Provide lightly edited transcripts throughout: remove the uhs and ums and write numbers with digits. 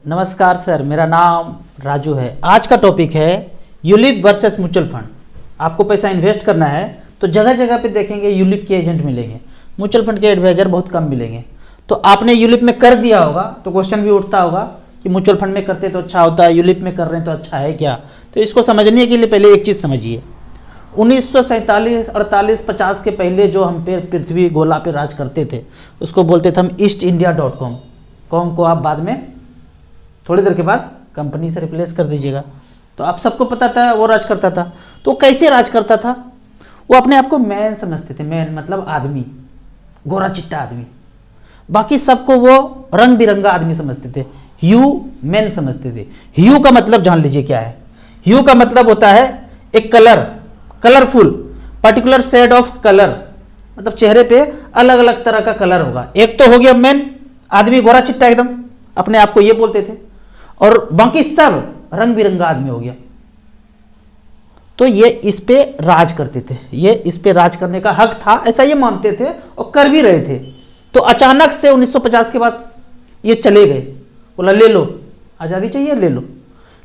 नमस्कार सर, मेरा नाम राजू है। आज का टॉपिक है यूलिप वर्सेस म्यूचुअल फंड। आपको पैसा इन्वेस्ट करना है तो जगह जगह पे देखेंगे यूलिप के एजेंट मिलेंगे, म्यूचुअल फंड के एडवाइजर बहुत कम मिलेंगे। तो आपने यूलिप में कर दिया होगा तो क्वेश्चन भी उठता होगा कि म्यूचुअल फंड में करते तो अच्छा होता है, यूलिप में कर रहे हैं तो अच्छा है क्या। तो इसको समझने के लिए पहले एक चीज़ समझिए, 1947, 48, 50 के पहले जो हम पे पृथ्वी गोला पे राज करते थे उसको बोलते थे हम eastindia.com। कॉम को आप बाद में थोड़ी देर के बाद कंपनी से रिप्लेस कर दीजिएगा। तो आप सबको पता था वो राज करता था। तो कैसे राज करता था? वो अपने आप को मैन समझते थे, मैन मतलब आदमी, गोरा चिट्टा आदमी। बाकी सबको वो रंग बिरंगा आदमी समझते थे, ह्यूमन समझते थे। ह्यू का मतलब जान लीजिए क्या है। ह्यू का मतलब होता है एक colour, colourful, particular shade of colour, मतलब चेहरे पे अलग अलग तरह का कलर होगा। एक तो हो गया मैन, आदमी गोरा चिट्टा एकदम, अपने आप को ये बोलते थे, और बाकी सब रंग बिरंगा आदमी हो गया। तो ये इस पे राज करते थे, ये इस पे राज करने का हक था, ऐसा ये मानते थे और कर भी रहे थे। तो अचानक से 1950 के बाद ये चले गए, बोला ले लो, आज़ादी चाहिए ले लो।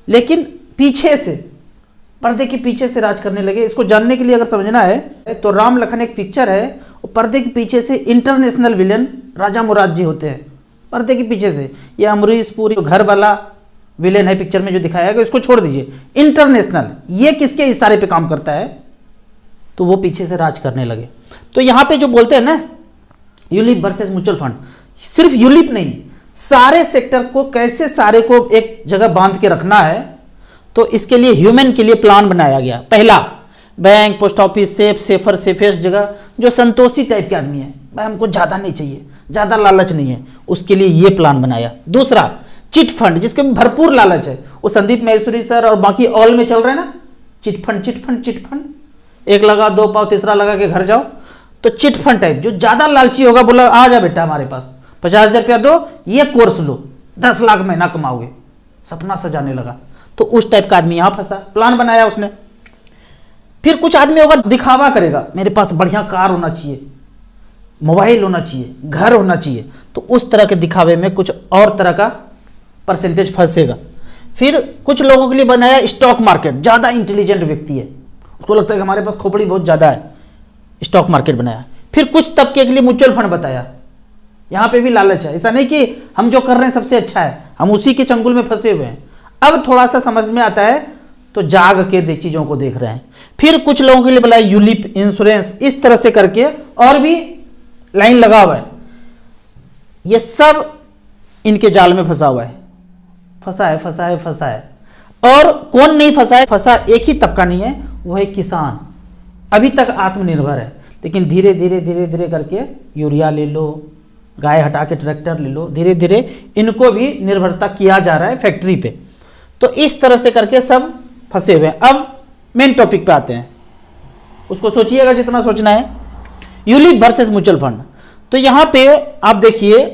लेकिन पीछे से, पर्दे के पीछे से राज करने लगे। इसको जानने के लिए अगर समझना है तो राम लखन एक पिक्चर है, और पर्दे के पीछे से इंटरनेशनल विलेन राजा मुराद जी होते हैं। पर्दे के पीछे से ये अमरीश पुरी घर वाला विलेन है पिक्चर में जो दिखाया गया, इसको छोड़ दीजिए। इंटरनेशनल ये किसके इशारे पे काम करता है? तो वो पीछे से राज करने लगे। तो यहां पे जो बोलते हैं ना यूलिप वर्सेस म्यूचुअल फंड, सिर्फ यूलिप नहीं, सारे सेक्टर को कैसे सारे को एक जगह बांध के रखना है, तो इसके लिए ह्यूमन के लिए प्लान बनाया गया। पहला, bank, post office, safe, safer, safest जगह, जो संतोषी टाइप के आदमी है, भाई हमको ज्यादा नहीं चाहिए, ज्यादा लालच नहीं है, उसके लिए ये प्लान बनाया। दूसरा, चिट फंड, जिसके में भरपूर लालच है, वो संदीप महेश्वरी सर और बाकी ऑल में चल रहे हैं ना, chit fund chit fund chit fund, एक लगा दो पाव तीसरा लगा के घर जाओ। तो चिट फंड टाइप, जो ज्यादा लालची होगा, बोला आ जा बेटा हमारे पास 50,000 रुपया दो, ये कोर्स लो, 10 लाख महीना कमाओगे, सपना सजाने लगा। तो उस टाइप का आदमी यहां फंसा, प्लान बनाया उसने। फिर कुछ आदमी होगा दिखावा करेगा, मेरे पास बढ़िया कार होना चाहिए, मोबाइल होना चाहिए, घर होना चाहिए। तो उस तरह के दिखावे में कुछ और तरह का परसेंटेज फंसेगा। फिर कुछ लोगों के लिए बनाया स्टॉक मार्केट, ज्यादा इंटेलिजेंट व्यक्ति है, उसको लगता है कि हमारे पास खोपड़ी बहुत ज्यादा है, स्टॉक मार्केट बनाया। फिर कुछ तबके के लिए म्यूचुअल फंड बताया, यहां पे भी लालच है, ऐसा नहीं कि हम जो कर रहे हैं सबसे अच्छा है, हम उसी के चंगुल में फंसे हुए हैं। अब थोड़ा सा समझ में आता है तो जाग के चीजों को देख रहे हैं। फिर कुछ लोगों के लिए बोला यूलिप, इंश्योरेंस, इस तरह से करके और भी लाइन लगा हुआ है। ये सब इनके जाल में फंसा हुआ है, फंसा है फंसा है फंसा है। और कौन नहीं फंसा है? फंसा एक ही तबका नहीं है, वो है किसान। अभी तक आत्मनिर्भर है, लेकिन धीरे धीरे धीरे धीरे करके यूरिया ले लो, गाय हटा के ट्रैक्टर ले लो, धीरे धीरे इनको भी निर्भरता किया जा रहा है फैक्ट्री पे। तो इस तरह से करके सब फंसे हुए हैं। अब मेन टॉपिक पे आते हैं, उसको सोचिएगा जितना सोचना है। ULIP versus mutual fund. तो यहां पे आप देखिए,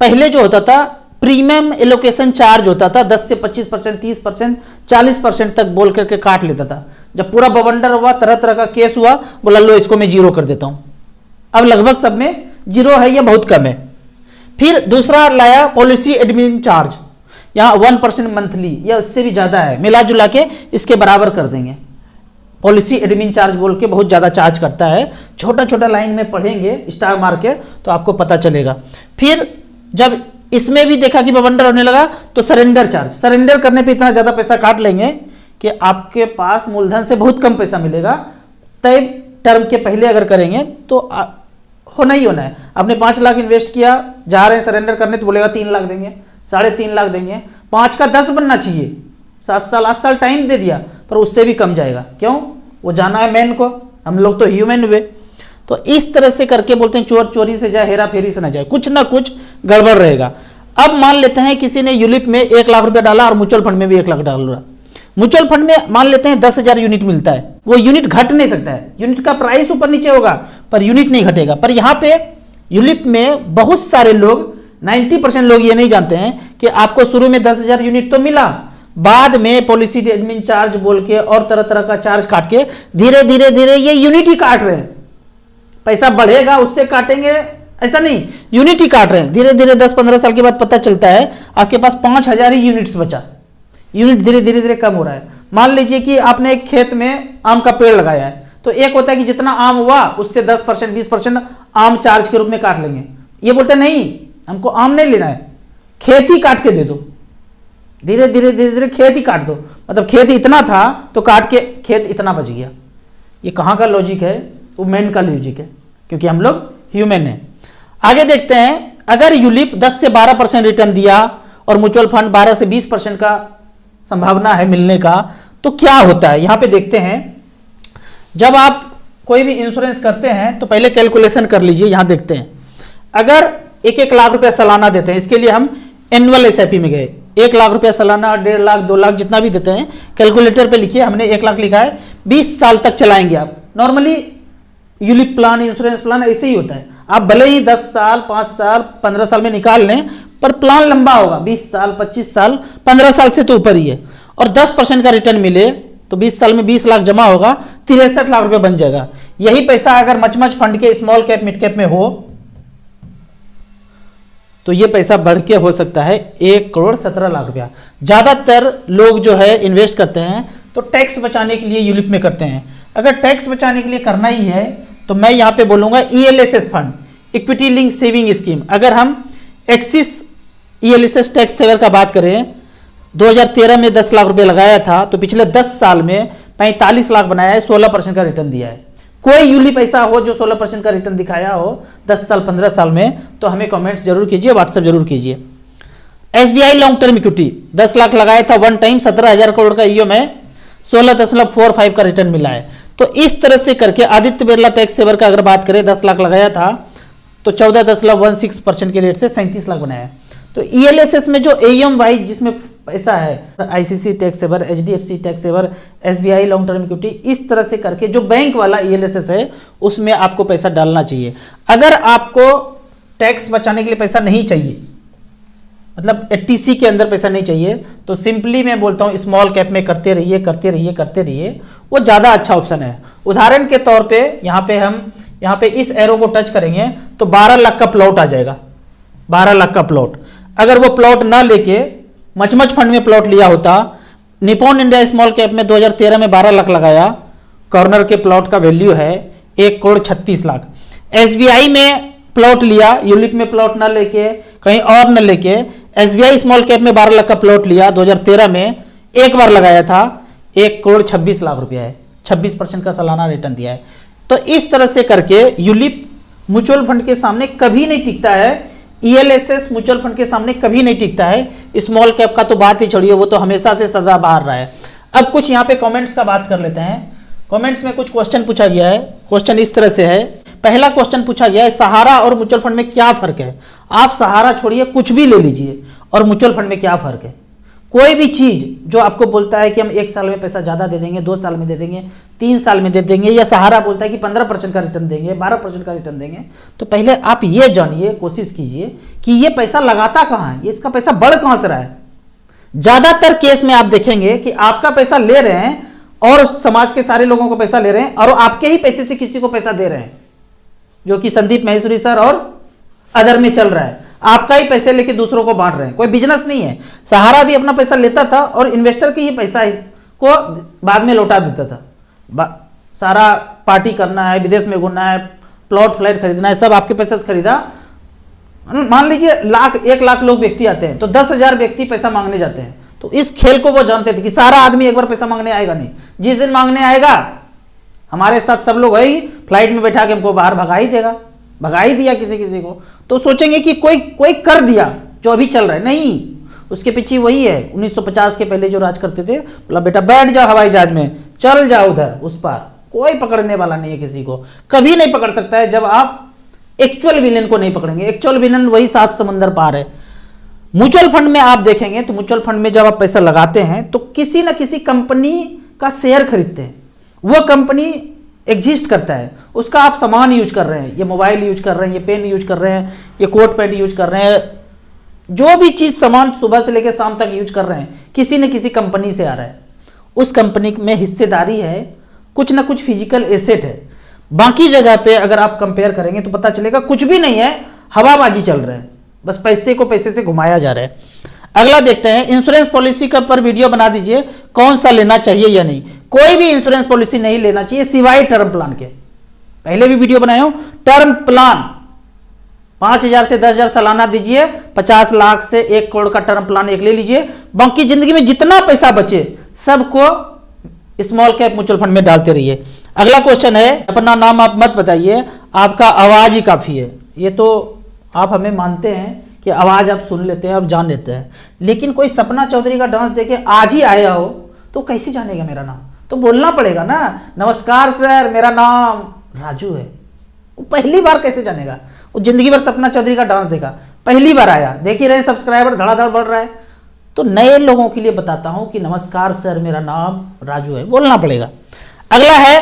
पहले जो होता था प्रीमियम एलोकेशन चार्ज होता था 10 से 25%, 30%, 40% तक बोल करके काट लेता था। जब पूरा बवंडर हुआ, तरह तरह का केस हुआ, बोला लो इसको मैं जीरो कर देता हूं। अब लगभग सब में जीरो है या बहुत कम है। फिर दूसरा लाया पॉलिसी एडमिन चार्ज, यहां 1% मंथली या उससे भी ज्यादा है, मिला जुला के इसके बराबर कर देंगे। पॉलिसी एडमिन चार्ज बोल के बहुत ज्यादा चार्ज करता है, छोटा छोटा लाइन में पढ़ेंगे स्टार मार के तो आपको पता चलेगा। फिर जब इसमें भी देखा कि बवंडर होने लगा तो सरेंडर चार्ज, सरेंडर करने पे इतना ज्यादा पैसा काट लेंगे कि आपके पास मूलधन से बहुत कम पैसा मिलेगा। तय टर्म के पहले अगर करेंगे तो होना ही होना है। आपने 5 लाख इन्वेस्ट किया, जा रहे हैं सरेंडर करने तो बोलेगा 3 लाख देंगे, 3.5 लाख देंगे। 5 का 10 बनना चाहिए, 7 साल 8 साल टाइम दे दिया, पर उससे भी कम जाएगा। क्यों? वो जाना है मैन को, हम लोग तो ह्यूमन हुए। तो इस तरह से करके बोलते हैं चोर चोरी से जाए, हेरा फेरी से ना जाए, कुछ ना कुछ गड़बड़ रहेगा। अब मान लेते हैं किसी ने यूलिप में 1 लाख रुपया डाला और म्यूचुअल फंड में भी 1 लाख डाला। म्यूचुअल फंड में मान लेते हैं 10,000 यूनिट मिलता है, वो यूनिट घट नहीं सकता है, यूनिट का प्राइस ऊपर नीचे होगा पर यूनिट नहीं घटेगा। पर यहां पे यूलिप में बहुत सारे लोग, 90% लोग ये नहीं जानते हैं कि आपको शुरू में 10,000 यूनिट तो मिला, बाद में पॉलिसी एडमिन चार्ज बोल के और तरह तरह का चार्ज काट के धीरे धीरे धीरे ये यूनिट ही काट रहे हैं। पैसा बढ़ेगा उससे काटेंगे, ऐसा नहीं, यूनिट ही काट रहे हैं। धीरे धीरे 10-15 साल के बाद पता चलता है आपके पास 5000 ही यूनिट्स बचा, यूनिट धीरे धीरे धीरे कम हो रहा है। मान लीजिए कि आपने एक खेत में आम का पेड़ लगाया है, तो एक होता है कि जितना आम हुआ उससे 10% 20% आम चार्ज के रूप में काट लेंगे। ये बोलते नहीं, हमको आम नहीं लेना है, खेत ही काट के दे दो, धीरे धीरे धीरे धीरे खेत ही काट दो। मतलब खेत इतना था तो काट के खेत इतना बच गया। ये कहाँ का लॉजिक है? वो मैन का लॉजिक है, क्योंकि हम लोग ह्यूमन हैं। आगे देखते हैं, अगर यूलिप 10 से 12% रिटर्न दिया और म्यूचुअल फंड 12 से 20% का संभावना है मिलने का, तो क्या होता है? यहां पे देखते हैं। जब आप कोई भी इंश्योरेंस करते हैं तो पहले कैलकुलेशन कर लीजिए। यहां देखते हैं, अगर 1-1 लाख रुपया सालाना देते हैं, इसके लिए हम एनुअल एसआईपी में गए। 1 लाख रुपया सालाना, 1.5 लाख, 2 लाख, जितना भी देते हैं कैलकुलेटर पे लिखिए। हमने 1 लाख लिखा है। 20 साल तक चलाएंगे आप। Normally ULIP plan, insurance plan ऐसे ही होता है। आप भले ही 10 साल, 5 साल, 15 साल में निकाल लें, पर प्लान लंबा होगा। 20 साल, 25 साल, 15 साल से तो ऊपर ही है। और 10% का रिटर्न मिले तो 20 साल में 20 लाख जमा होगा, 63 लाख रुपए बन जाएगा। यही पैसा अगर मच फंड के स्मॉल कैप, मिड कैप में हो तो ये पैसा बढ़ के हो सकता है 1,17,00,000 रुपया। ज्यादातर लोग जो है इन्वेस्ट करते हैं तो टैक्स बचाने के लिए यूलिप में करते हैं। अगर टैक्स बचाने के लिए करना ही है तो मैं यहां पे बोलूंगा ELSS fund, equity link saving scheme. अगर हम एक्सिस ELSS टैक्स सेवर का बात करें, 2013 में 10 लाख रुपए लगाया था तो पिछले 10 साल में 45 लाख बनाया है, 16% का रिटर्न दिया है। कोई यूलिप ऐसा हो जो 16% का रिटर्न दिखाया हो 10 साल 15 साल में, तो हमें कमेंट्स जरूर कीजिए, व्हाट्सएप जरूर कीजिए। SBI long term equity 10 lakh लगाया था, वन टाइम 17,000 करोड़ का ईओ में 16.45 का रिटर्न मिला है। तो इस तरह से करके आदित्य बिरला टैक्स सेवर का अगर बात करें, 10 लाख लगाया था तो 14.16% के रेट से 37 लाख बनाया। तो ELSS में जो AUM वाइज जिसमें पैसा है, ICC tax saver, HDFC tax saver, SBI long term equity, इस तरह से करके जो बैंक वाला ELSS है उसमें आपको पैसा डालना चाहिए। अगर आपको टैक्स बचाने के लिए पैसा नहीं चाहिए, मतलब 80C के अंदर पैसा नहीं चाहिए, तो सिंपली मैं बोलता हूं स्मॉल कैप में करते रहिए, करते रहिए, करते रहिए, वो ज्यादा अच्छा ऑप्शन है। उदाहरण के तौर पे यहाँ पे इस एरो को टच करेंगे तो 12 लाख का प्लॉट आ जाएगा। 12 लाख का प्लॉट, अगर वो प्लॉट ना लेके मच फंड में प्लॉट लिया होता, निपॉन इंडिया स्मॉल कैप में 2013 में 12 लाख लगाया, कॉर्नर के प्लॉट का वैल्यू है 1,36,00,000। SBI में प्लॉट लिया, यूलिप में प्लॉट ना लेके, कहीं और ना लेके, SBI स्मॉल कैप में 12 लाख का प्लॉट लिया 2013 में, एक बार लगाया था, 1,26,00,000 रुपया है, 26% का सालाना रिटर्न दिया है। तो इस तरह से करके यूलिप म्यूचुअल फंड के सामने कभी नहीं टिकता है, ELSS म्यूचुअल फंड के सामने कभी नहीं टिकता है। स्मॉल कैप का तो बात ही छोड़िए, वो तो हमेशा से सदा बाहर रहा है। अब कुछ यहाँ पे कमेंट्स का बात कर लेते हैं। कमेंट्स में कुछ क्वेश्चन पूछा गया है। क्वेश्चन इस तरह से है, पहला क्वेश्चन पूछा गया है, सहारा और म्यूचुअल फंड में क्या फर्क है? आप सहारा छोड़िए, कुछ भी ले लीजिए, और म्यूचुअल फंड में क्या फर्क है? कोई भी चीज जो आपको बोलता है कि हम 1 साल में पैसा ज्यादा दे देंगे, 2 साल में दे देंगे, 3 साल में दे देंगे, या सहारा बोलता है कि 15% का रिटर्न देंगे, 12% का रिटर्न देंगे, तो पहले आप ये जानिए, कोशिश कीजिए कि ये पैसा लगाता कहाँ है, इसका पैसा बढ़ कहाँ से रहा है। ज्यादातर केस में आप देखेंगे कि आपका पैसा ले रहे हैं और समाज के सारे लोगों को पैसा ले रहे हैं, और आपके ही पैसे से किसी को पैसा दे रहे हैं, जो कि संदीप महेश्वरी सर और अदर में चल रहा है। आपका ही पैसे लेके दूसरों को बांट रहे हैं, कोई बिजनेस नहीं है। सहारा भी अपना पैसा लेता था और इन्वेस्टर के ही पैसा को बाद में लौटा देता था। सारा पार्टी करना है, विदेश में घूमना है, प्लॉट फ्लैट खरीदना है, सब आपके पैसे से खरीदा। मान लीजिए 1 लाख लोग व्यक्ति आते हैं तो 10,000 व्यक्ति पैसा मांगने जाते हैं। तो इस खेल को वो जानते थे कि सारा आदमी एक बार पैसा मांगने आएगा नहीं, जिस दिन मांगने आएगा हमारे साथ सब लोग वही फ्लाइट में बैठा के हमको बाहर भगा ही देगा, भगा ही दिया किसी को। तो सोचेंगे कि कोई कर दिया जो अभी चल रहा है, नहीं, उसके पीछे वही है 1950 के पहले जो राज करते थे, बोला बेटा बैठ जाओ हवाई जहाज में, चल जाओ उधर उस पार, कोई पकड़ने वाला नहीं है, किसी को कभी नहीं पकड़ सकता है जब आप एक्चुअल विलेन को नहीं पकड़ेंगे। एक्चुअल विलेन वही 7 समंदर पार है। म्यूचुअल फंड में आप देखेंगे तो म्यूचुअल फंड में जब आप पैसा लगाते हैं तो किसी ना किसी कंपनी का शेयर खरीदते हैं, वो कंपनी एग्जिस्ट करता है, उसका आप सामान यूज कर रहे हैं, ये मोबाइल यूज कर रहे हैं, ये पेन यूज कर रहे हैं, ये कोट पैंट यूज कर रहे हैं, जो भी चीज सामान सुबह से लेकर शाम तक यूज कर रहे हैं, किसी न किसी कंपनी से आ रहा है। उस कंपनी में हिस्सेदारी है, कुछ ना कुछ फिजिकल एसेट है। बाकी जगह पे अगर आप कंपेयर करेंगे तो पता चलेगा कुछ भी नहीं है, हवाबाजी चल रहा है, बस पैसे को पैसे से घुमाया जा रहा है। अगला देखते हैं, इंश्योरेंस पॉलिसी का पर वीडियो बना दीजिए, कौन सा लेना चाहिए या नहीं। कोई भी इंश्योरेंस पॉलिसी नहीं लेना चाहिए सिवाय टर्म प्लान के। पहले भी वीडियो बनाया हूं, टर्म प्लान 5,000 से 10,000 सालाना दीजिए, 50 लाख से 1 करोड़ का टर्म प्लान एक ले लीजिए, बाकी जिंदगी में जितना पैसा बचे सबको स्मॉल कैप म्यूचुअल फंड में डालते रहिए। अगला क्वेश्चन है, अपना नाम आप मत बताइए, आपका आवाज ही काफी है। ये तो आप हमें मानते हैं कि आवाज आप सुन लेते हैं, आप जान लेते हैं, लेकिन कोई सपना चौधरी का डांस देखे आज ही आया हो तो कैसे जानेगा मेरा नाम? तो बोलना पड़ेगा ना, नमस्कार सर मेरा नाम राजू है। वो पहली बार कैसे जानेगा? वो जिंदगी भर सपना चौधरी का डांस देखा, पहली बार आया, देख ही रहे सब्सक्राइबर धड़ाधड़ बढ़ रहा है। तो नए लोगों के लिए बताता हूं कि नमस्कार सर मेरा नाम राजू है, बोलना पड़ेगा। अगला है,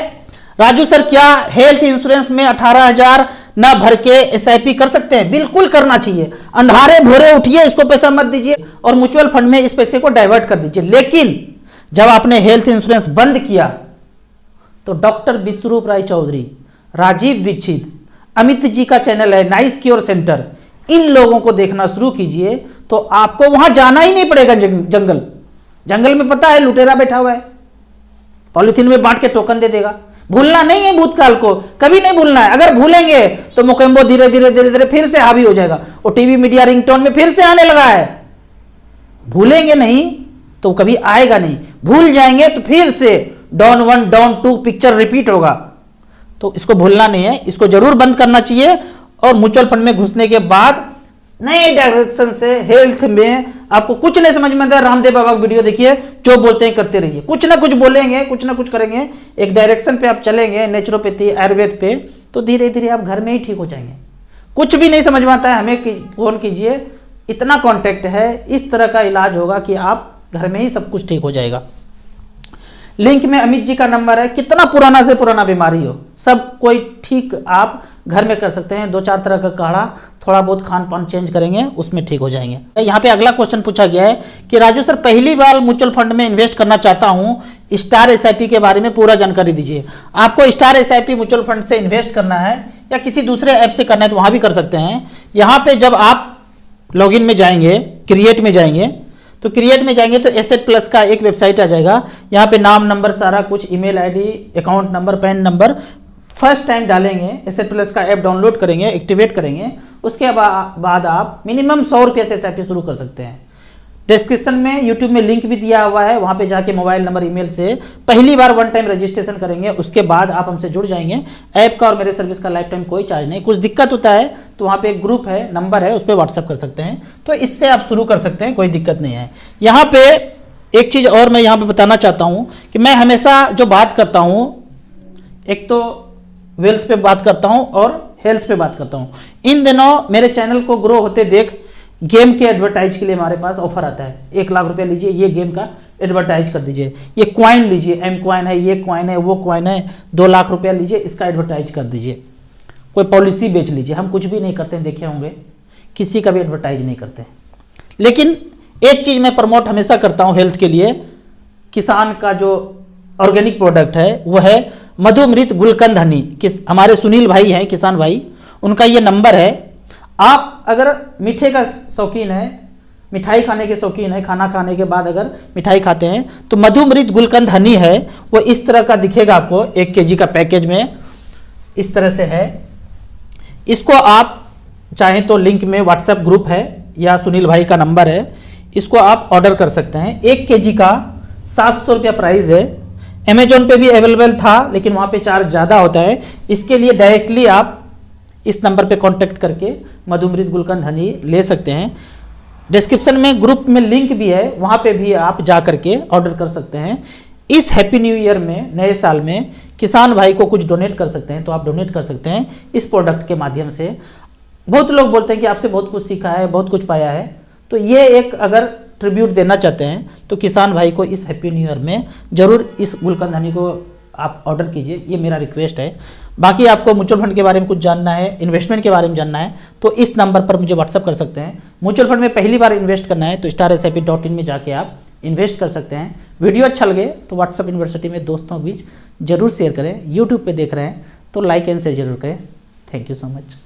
राजू सर क्या हेल्थ इंश्योरेंस में 18,000 ना भर के एसआईपी कर सकते हैं? बिल्कुल करना चाहिए। अंधारे भोरे उठिए, इसको पैसा मत दीजिए और म्यूचुअल फंड में इस पैसे को डाइवर्ट कर दीजिए। लेकिन जब आपने हेल्थ इंश्योरेंस बंद किया तो डॉक्टर विश्वरूप राय चौधरी, राजीव दीक्षित, अमित जी का चैनल है नाइस क्योर सेंटर, इन लोगों को देखना शुरू कीजिए तो आपको वहां जाना ही नहीं पड़ेगा। जंगल में पता है लुटेरा बैठा हुआ है, पॉलिथीन में बांट के टोकन दे देगा। भूलना नहीं है भूतकाल को, कभी नहीं भूलना है। अगर भूलेंगे तो मोकेम्बो धीरे धीरे फिर से हावी हो जाएगा। वो टीवी मीडिया रिंगटोन में फिर से आने लगा है। भूलेंगे नहीं तो कभी आएगा नहीं, भूल जाएंगे तो फिर से डॉन 1 डॉन 2 पिक्चर रिपीट होगा। तो इसको भूलना नहीं है, इसको जरूर बंद करना चाहिए। और म्यूचुअल फंड में घुसने के बाद नए डायरेक्शन से हेल्थ में आपको कुछ नहीं समझ में आता, रामदेव बाबा की वीडियो देखिए, जो बोलते हैं करते रहिए, कुछ ना कुछ बोलेंगे, कुछ ना कुछ करेंगे, एक डायरेक्शन पे आप चलेंगे, नेचुरोपैथी आयुर्वेद पे, तो धीरे धीरे आप घर में ही ठीक हो जाएंगे। कुछ भी नहीं समझ में आता है हमें फोन कीजिए, इतना कॉन्टेक्ट है, इस तरह का इलाज होगा कि आप घर में ही सब कुछ ठीक हो जाएगा। लिंक में अमित जी का नंबर है, कितना पुराना से पुराना बीमारी हो सब कोई ठीक आप घर में कर सकते हैं। 2-4 तरह का काढ़ा, थोड़ा बहुत खान पान चेंज करेंगे, उसमें ठीक हो जाएंगे। यहाँ पे अगला क्वेश्चन पूछा गया है कि राजू सर पहली बार म्यूचुअल फंड में इन्वेस्ट करना चाहता हूँ, स्टार एसआईपी के बारे में पूरा जानकारी दीजिए। आपको स्टार एसआईपी म्यूचुअल फंड से इन्वेस्ट करना है या किसी दूसरे ऐप से करना है तो वहाँ भी कर सकते हैं। यहाँ पे जब आप लॉगिन में जाएंगे, क्रिएट में जाएंगे, तो क्रिएट में जाएंगे तो एसेट प्लस का एक वेबसाइट आ जाएगा। यहाँ पे नाम नंबर सारा कुछ, email ID, account number, pan number, first time डालेंगे, एसेट प्लस का ऐप डाउनलोड करेंगे, एक्टिवेट करेंगे, उसके बाद आप मिनिमम 100 रुपये से एसआईपी शुरू कर सकते हैं। डिस्क्रिप्शन में यूट्यूब में लिंक भी दिया हुआ है, वहाँ पे जाके मोबाइल नंबर ईमेल से पहली बार 1 टाइम रजिस्ट्रेशन करेंगे, उसके बाद आप हमसे जुड़ जाएंगे। ऐप का और मेरे सर्विस का लाइफ टाइम कोई चार्ज नहीं। कुछ दिक्कत होता है तो वहाँ पे एक ग्रुप है, नंबर है, उस पर व्हाट्सअप कर सकते हैं, तो इससे आप शुरू कर सकते हैं, कोई दिक्कत नहीं है। यहाँ पे एक चीज़ और मैं यहाँ पे बताना चाहता हूँ कि मैं हमेशा जो बात करता हूँ, एक तो वेल्थ पे बात करता हूँ और हेल्थ पे बात करता हूँ। इन दिनों मेरे चैनल को ग्रो होते देख गेम के एडवर्टाइज के लिए हमारे पास ऑफर आता है। 1 लाख रुपया लीजिए, ये गेम का एडवर्टाइज कर दीजिए। ये क्वाइन लीजिए, एम क्वाइन है, ये क्वाइन है, वो क्वाइन है, 2 लाख रुपया लीजिए, इसका एडवर्टाइज कर दीजिए। कोई पॉलिसी बेच लीजिए। हम कुछ भी नहीं करते हैं, देखे होंगे, किसी का भी एडवर्टाइज नहीं करते। लेकिन एक चीज़ मैं प्रमोट हमेशा करता हूँ हेल्थ के लिए, किसान का जो ऑर्गेनिक प्रोडक्ट है वो है मधुमृत गुलकंद हनी। हमारे सुनील भाई हैं, किसान भाई, उनका ये नंबर है। आप अगर मीठे का शौकीन है, मिठाई खाने के शौकीन है, खाना खाने के बाद अगर मिठाई खाते हैं तो मधुमृत गुलकंद हनी है, वो इस तरह का दिखेगा आपको, 1 kg का पैकेज में इस तरह से है। इसको आप चाहें तो लिंक में व्हाट्सएप ग्रुप है या सुनील भाई का नंबर है, इसको आप ऑर्डर कर सकते हैं। 1 kg का 700 रुपया प्राइस है। अमेजोन पे भी अवेलेबल था लेकिन वहाँ पे चार्ज ज़्यादा होता है। इसके लिए डायरेक्टली आप इस नंबर पे कांटेक्ट करके मधुमृत गुलकंद हनी ले सकते हैं। डिस्क्रिप्शन में ग्रुप में लिंक भी है, वहाँ पे भी आप जा करके ऑर्डर कर सकते हैं। इस हैप्पी न्यू ईयर में, नए साल में किसान भाई को कुछ डोनेट कर सकते हैं तो आप डोनेट कर सकते हैं इस प्रोडक्ट के माध्यम से। बहुत लोग बोलते हैं कि आपसे बहुत कुछ सीखा है, बहुत कुछ पाया है, तो ये एक अगर ट्रिब्यूट देना चाहते हैं तो किसान भाई को इस हैप्पी न्यू ईयर में ज़रूर इस गुलकंद हनी को आप ऑर्डर कीजिए, ये मेरा रिक्वेस्ट है। बाकी आपको म्यूचुअल फंड के बारे में कुछ जानना है, इन्वेस्टमेंट के बारे में जानना है तो इस नंबर पर मुझे व्हाट्सअप कर सकते हैं। म्यूचुअल फंड में पहली बार इन्वेस्ट करना है तो starsip.in में जाके आप इन्वेस्ट कर सकते हैं। वीडियो अच्छा लगे तो व्हाट्सअप यूनिवर्सिटी में दोस्तों के बीच जरूर शेयर करें। यूट्यूब पे देख रहे हैं तो लाइक एंड शेयर जरूर करें। Thank you so much.